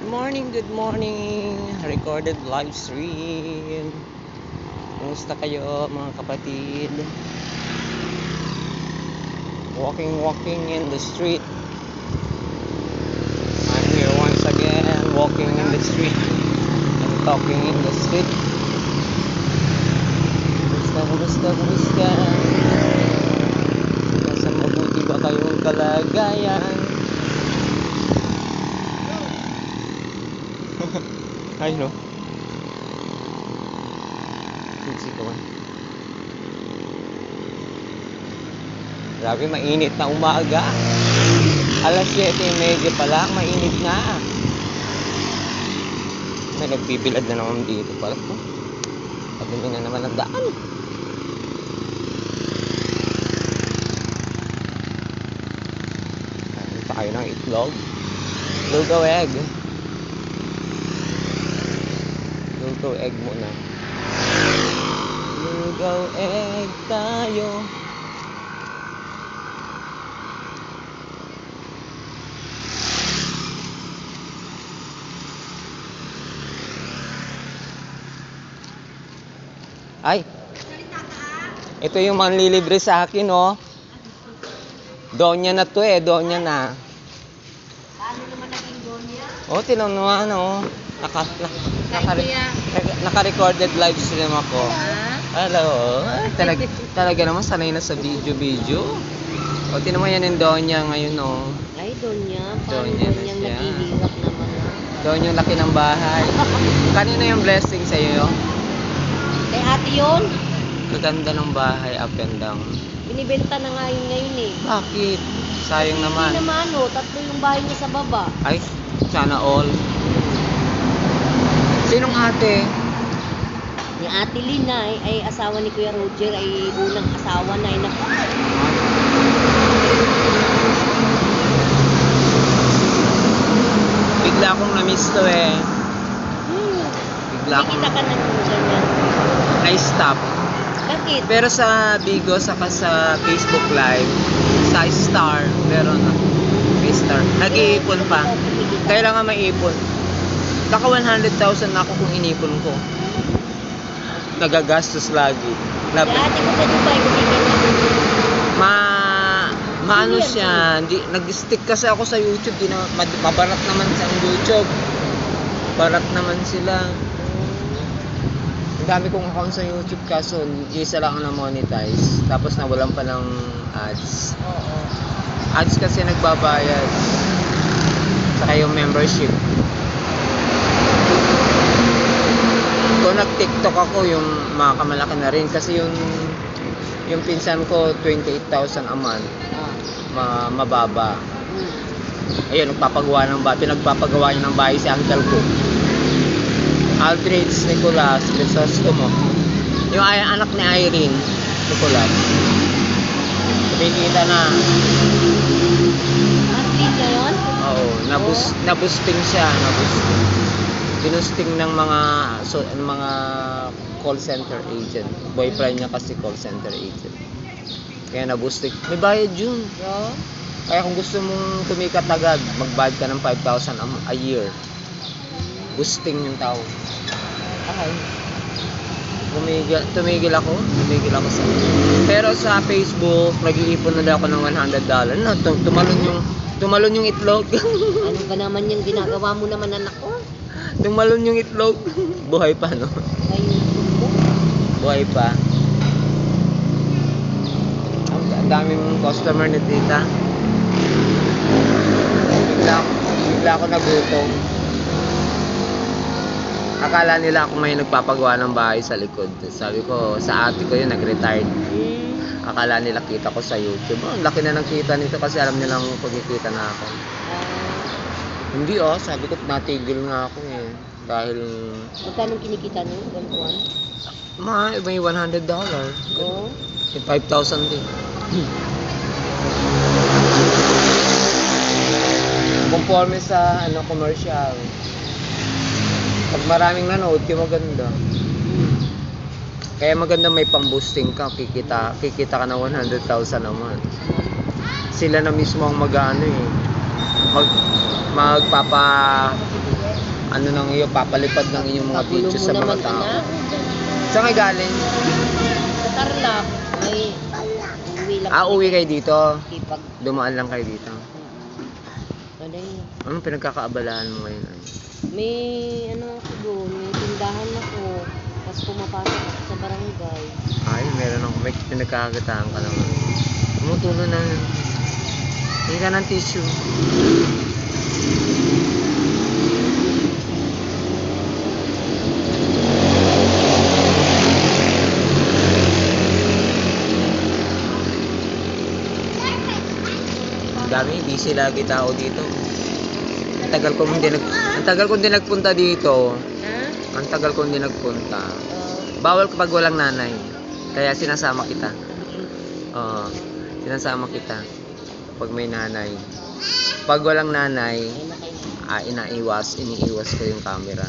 Good morning. Recorded live stream. Kumusta kayo mga kapatid? Walking in the street. I'm here once again, walking in the street and talking in the street. Kumusta? Nasa mabuti ba kayong kalagayan? Ay no. Grabe, mainit na umaga. Alas 7:30 pa lang, mainit na. May nagbibilad na naman dito pala. Padumi na naman ang daan. Kain tayo ng itlog. Lugaw egg. Lugaw egg muna. Lugaw egg tayo. Ay, ito yung manlilibre sa akin, oh. Donya na to eh, donya na. Paano naman naging donya? Oh, tinanungan, oh. Naka-recorded live stream ako. Hello. Talaga naman sanay na sa video. O, tinan mo yan yung donya ngayon, oh. Ay, donya. Paano Donya na donyang siya. naghihirap naman na? Donya yung laki ng bahay. Kanina yung blessing sa'yo? Kay ate yun, Gaganda ng bahay, up and down. binibenta na nga yun ngayon eh. Bakit? Sayang Hindi naman. naman tatlo yung bahay niya sa baba. Ay, sana all. Sinong ate? Ni ate Lina ay asawa ni Kuya Roger, ay unang asawa na ay Bigla akong na-miss to eh. Bigla akong Nakikita ka na nung ganyan. na-stop. Bakit? Pero sa Bigo, saka sa Facebook Live, sa Star, meron na. May Star. Nag-iipon pa. Kailangan maipon. Kaka 100,000 na ako kung inipon ko. Nagagastos lagi. Si ate ko sa Dubai, kumikita. Maano siya, nag-stick kasi ako sa YouTube, di na mabarat naman sa YouTube. Barat naman sila. Ang dami kong account sa YouTube kaso isa lang ang na-monetize. Tapos nawalan pa ng ads. Oo. Ads kasi nagbabayad. Saka yung membership. Kung nag-TikTok ako, yung makamalaki na rin. Kasi yung pinsan ko, 28,000 a month. Mababa. Ayun, nagpapagawa ng bahay. Pinagpapagawa niya ng bahay si uncle ko. Aldridge Nicolas Crisostomo. Yung anak ni Irene Nicolas. Kumikita na. Ate na yun? Oo, nabusting siya. Binusting ng mga call center agent. Boyfriend niya kasi call center agent. Kaya nabusting. May bayad yun. Oo. Kaya kung gusto mong kumikat agad, magbayad ka ng 5,000 a year. Boosting yung tao. Ay. Tumigil ako sa. Pero sa Facebook, nag-iipon na daw ako ng $100. No, tumalon yung itlog. Ano ba naman yung ginagawa mo naman, anak ko? Tumalon yung itlog. Buhay pa, no? Ay, mo. Buhay pa. Ang daming customer ni tita. Bigla ako nagutom. Akala nila ako may nagpapagawa ng bahay sa likod. Sabi ko, sa ate ko yun, nag-retired. Akala nila kita ko sa YouTube. Oh, laki na ng kita nito kasi alam nilang pagkikita na ako. Hindi sabi ko, natigil nga ako eh. Dahil, Magkano kinikita nyo? Buwan? may $100. Oo. May 5,000 din. Conforme sa commercial. Pag maraming nanood, maganda. Kaya maganda may pang-boosting ka, kikita ka ng 100,000 a month. Sila na mismo ang mag-ano magpapa ano nang iyo, papalipad ng inyong mga Pagulo pictures mo sa mga naman, tao. anak. Saan kayo galing? Sa Tarlac, may uwi lang. Uwi kayo dito? Ipag. Dumaan lang kayo dito? Ano yun? Anong pinagkakaabalahan mo ngayon? Ay? May ano ako doon, may tindahan ako. Tapos pumapasok ako sa barangay. Ay, meron ako. May pinagkakakitaan ka naman. Tumutulo na. Hindi ka ng tissue. Ang dami, busy lagi tao dito. Ang tagal ko hindi nagpunta dito. Ha? Ang tagal ko hindi nagpunta. Uh, Bawal kapag walang nanay. Kaya sinasama kita. Oo. Sinasama kita. Pag may nanay. Pag walang nanay, iniiwas ko yung camera.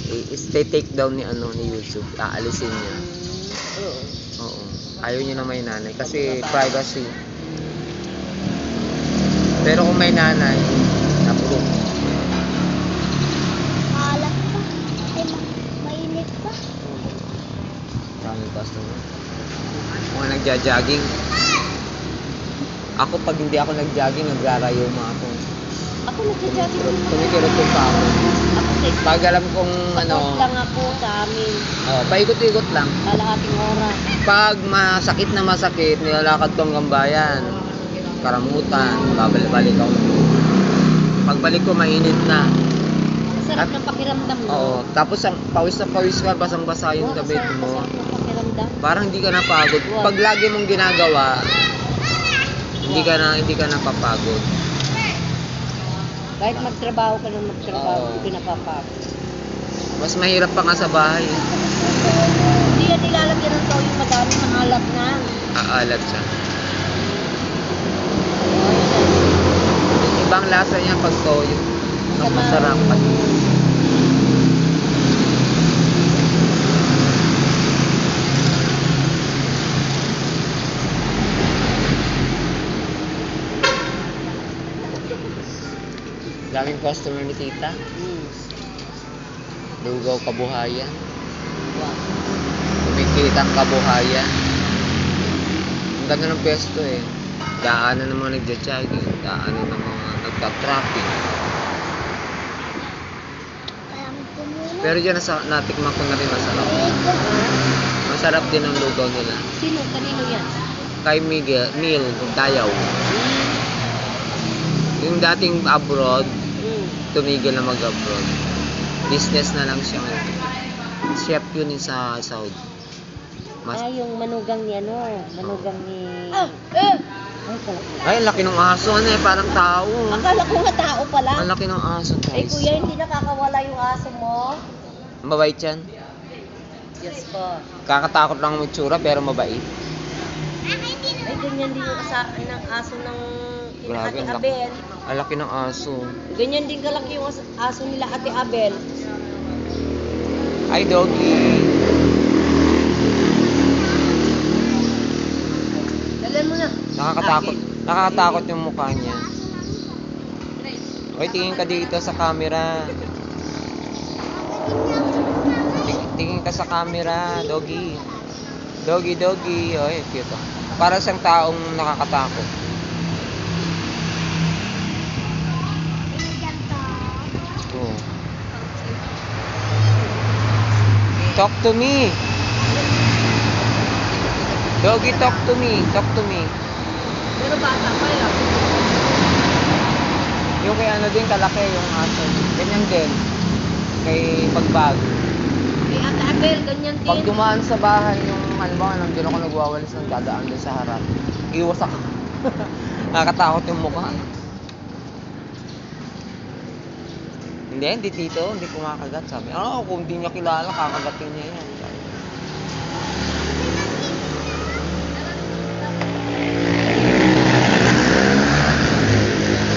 I-take down ni YouTube. Aalisin niya. oo. Oo. Ayaw niya na may nanay kasi privacy. Pero kung may nanay, approve. Alak pa. Ay, mainit pa. Daming customer. Mga nagja-jogging. Ako pag hindi ako nag-jogging, nagrarayuma ako. Ako nagja-jogging naman. Kumikirot yung pa ako. Ako sa Pag alam kong support lang ako sa amin. paikot-ikot lang. Kalahating oras. Pag masakit na masakit, nilalakad ko hanggang bayan. Karamutan, babalik ako. Pagbalik ko, mainit na. Masarap ng pakiramdam mo. Oo. Tapos ang pawis na pawis ka, basang-basa yung damit mo. Masarap ng pakiramdam. Parang hindi ka napagod. Pag lagi mong ginagawa, hindi ka napapagod. Kahit magtrabaho ka ng magtrabaho, Oo. hindi ka napapagod. Mas mahirap pa nga sa bahay. Hindi yan nilalagyan ng toyo, madami maalat na. Aalat siya. Ibang lasa niya pag toyo. Mas masarap. Daming customer ni tita. Lugaw kabuhayan. Wow. Kumikitang kabuhayan. Ang ganda ng pesto eh. Daanan ng mga nagja-jogging. Daanan ng mga nagta-traffic. Alam ko muna. Pero dyan natikman ko na rin masarap. Masarap din ang lugaw nila. Sino? Kanino yan? Kay Neil Tayaw. Yung dating abroad, tumigil na mag-abroad. Business na lang siya ngayon. Chef yun sa Saudi. Yung manugang ni manugang ni... Ay, pala. Ay, laki ng aso ano eh, parang tao. Akala ko nga tao pala. Ang laki ng aso, Ay, guys. kuya, hindi nakakawala yung aso mo. Mabait yan. Yes po. Kakatakot lang ang itsura pero mabait. Ay, ganyan din yung ng aso ng Grabe, Ate ang laki. Abel. Ang laki ng aso. Ganyan din kalaki yung aso nila Ate Abel. Ay, doggy. Dalan mo na. Nakakatakot. Nakakatakot yung mukha niya. Oy, tingin ka dito sa camera. Tingin ka sa camera, doggy. Doggy. Oy, cute. Para siyang taong nakakatakot. Oh. Talk to me. Doggy, talk to me. Talk to me. Pero bata pa lang. Yung kay ano din kalaki yung aso. Ganyan din. Kay pagbag. Kay Ate Abel, ganyan din. Pag dumaan sa bahay yung halimbawa nandun ako nagwawalis ng dadaan doon sa harap. Iwas ako. Nakakatakot yung mukha. Hindi tito, hindi kumakagat. Sabi, kung hindi niya kilala, kakagatin niya yan. Sabi.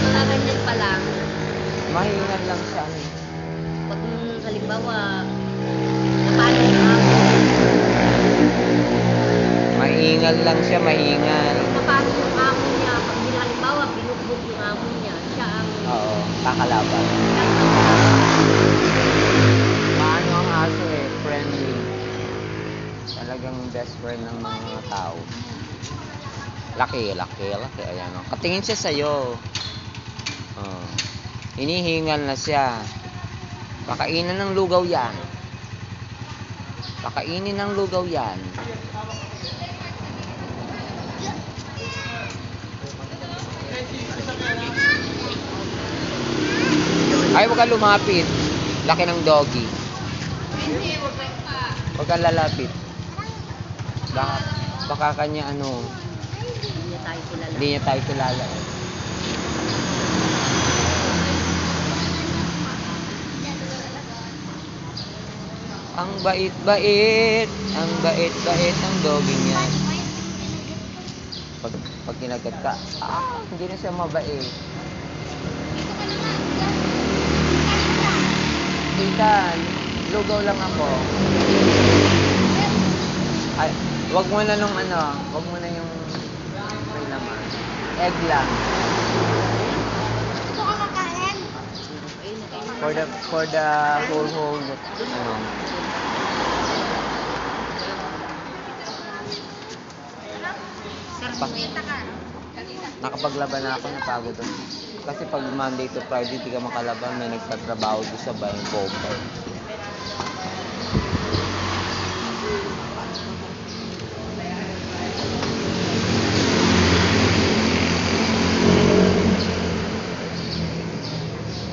Mga ganyan pa lang. Mahingan lang siya. Pag halimbawa, napalo yung amo. Mahingal lang siya, mahingal. Napalo yung amo niya. Pag halimbawa, binugbog yung amo niya. Siya ang... Oo, kakalaban. Siya ang Maano ang aso eh, friendly. Talagang best friend ng mga tao. Laki. Ayan o. Katingin siya sa'yo. Oh. Hinihingal na siya. Kakainin ng lugaw yan. Kakainin ng lugaw yan. Ay, huwag kang lumapit. Laki ng doggy. Huwag kang lalapit. Baka kanya ano, Hindi niya tayo kilala. hindi niya tayo kilala. Ang bait-bait ng doggy niya. Pag kinagat ka, hindi na siya mabait. Tita, lugaw lang ako. Ay, wag mo na nung ano, wag mo na yung may laman. Egg lang. Gusto ka makain? For the whole ano. Nakapaglaban na ako, napagod ako. Kasi pag Monday to Friday di ka makalaban, may nagtatrabaho doon sa bayan Bogor.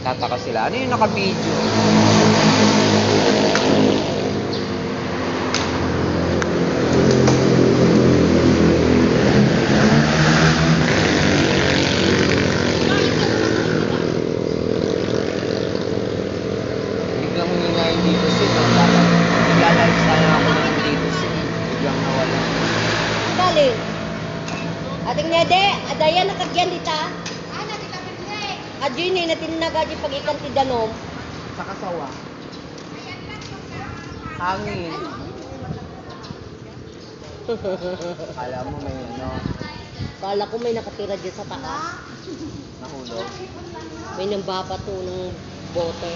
Tataka sila. Ano yung naka-video? Biglang hingayin dito siya. Nagla-live sana ako ng dito siya. Biglang nawala. Galing. Ating nede, adaya nakagyan dita. Adyo ni natin nagaji pag ikan ti danom. Sa kasawa. Hangin. Alam mo may ano, Kala ko may nakatira dyan sa taas. nahulog. May nambabato ng bote.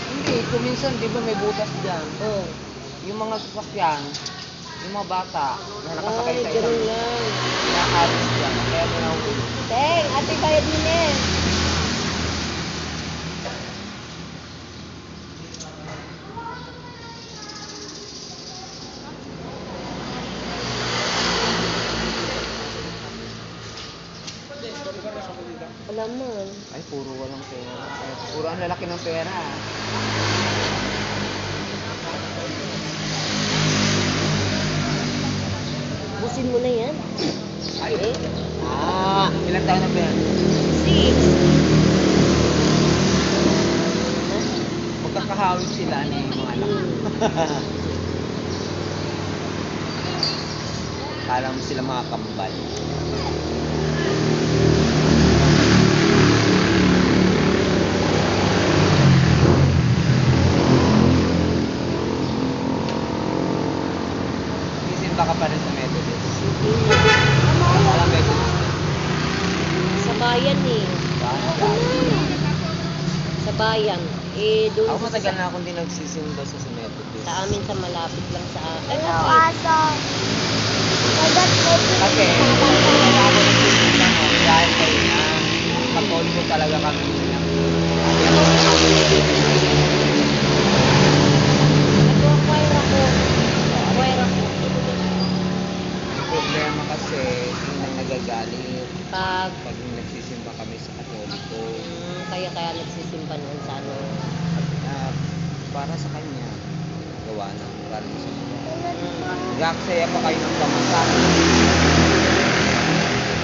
Hindi, kuminsan di ba may butas dyan. Oh. Yung mga sasakyan, yung mga bata na nakasakay Ay, sa ganun isang lang. nakahalis dyan. Kaya may nahulog. Teng, ate bayad din eh. Alam mo. Ay, puro walang pera. Puro ang lalaki ng pera. Busin mo na yan. Ay, ilang taon na ba yan? 6. Magkakahawig sila ni mga anak. Kala mo sila mga kambal. Sisimba ka pa rin sa Methodist. Alam Methodist na. Sa bayan eh. Sa bayan. Eh, doon Ako matagal na akong din nagsisimba sa Methodist. sa amin sa malapit lang sa Ano aso? Dagat Kasi, kaya ako nagsisimba mo, dahil kayo na, Katoliko talaga kami nila. Nag-acquire ako. Acquire ako. Ang problema kasi, yun ang nagagalit Pag, pag nagsisimba kami sa Katoliko. kaya nagsisimba noon sa ano. At, para sa kanya, nagawa ng maraming sa mga. Nag-aksaya pa kayo ng pamasahe.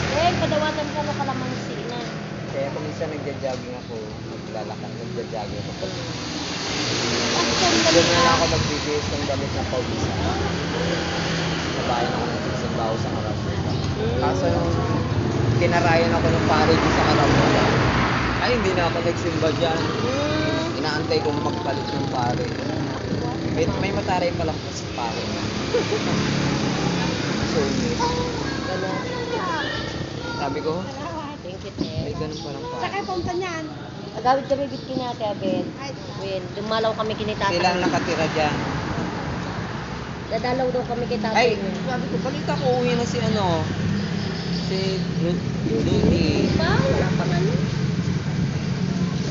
Eh, padawatan ka no kalamansi na. Kaya kung minsan nagja-jogging ako, nagja-jogging ako. Doon na lang ako nagbibihis ng damit ng pauwisan. Sa bayan ako nagsisimba ako sa Karamuda. Kaso nung tinarayan ako ng pare doon sa Karamuda, ay hindi na ako nagsimba dyan. Inaantay kong magpalit ng pare. May mataray pa lang po sa pare. Soulmate. Gano'n. Sabi ko, Thank you. Shit May eh. ganun palang Sa kay punta niyan. Agawid kami bitkin natin, Abel. Ay, Win, dumalaw kami kinitata. Sila ang nakatira dyan. Dadalaw daw kami kay tatay Ay, niya. sabi ko, balita ko uwi na si ano, si Rudy. Pa, wala pang ano.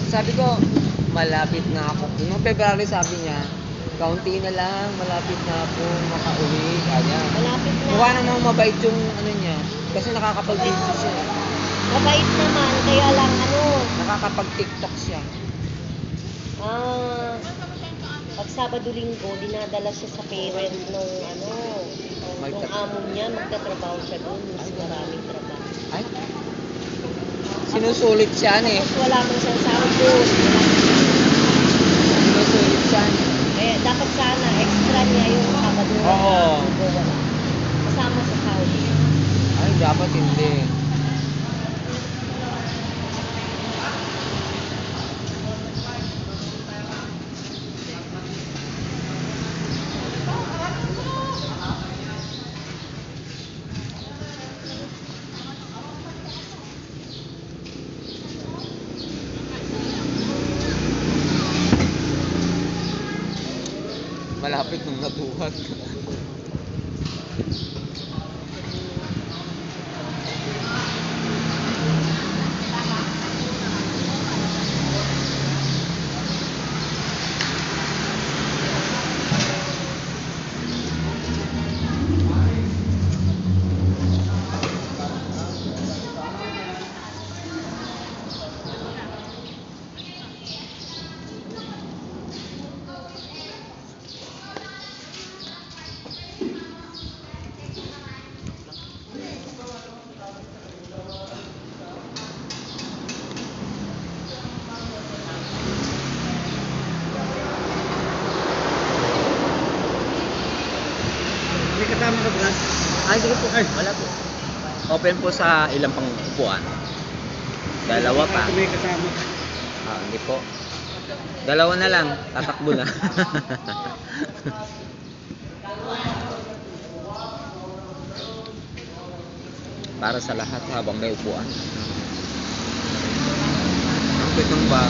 Sabi ko, malapit na ako. Noong February sabi niya, kaunti na lang, malapit na ako makauwi. Kaya, Malapit na. mukha na nang mabait yung ano niya. Kasi nakakapag-video siya. Mabait naman, kaya lang ano, Nakakapag-TikTok siya. pag Sabado-Linggo, dinadala siya sa parent nung ano, nung amo niya, magtatrabaho siya doon, mas maraming trabaho. Ay, sinusulit siya eh. Tapos wala man siyang sahod doon. Sinusulit siya. Eh, dapat sana, extra niya yung Sabado. Oo. Linggo, wala. Kasama sa sahod. Ay, dapat hindi. Malapit nung nabuhat. May kasama ka ba? Ay, sige po. Wala po. Open po sa ilang pang upuan. Dalawa pa. May kasama ka. Ah, hindi po. Dalawa na lang. Tatakbo na. Para sa lahat habang may upuan. Ang pitong ba?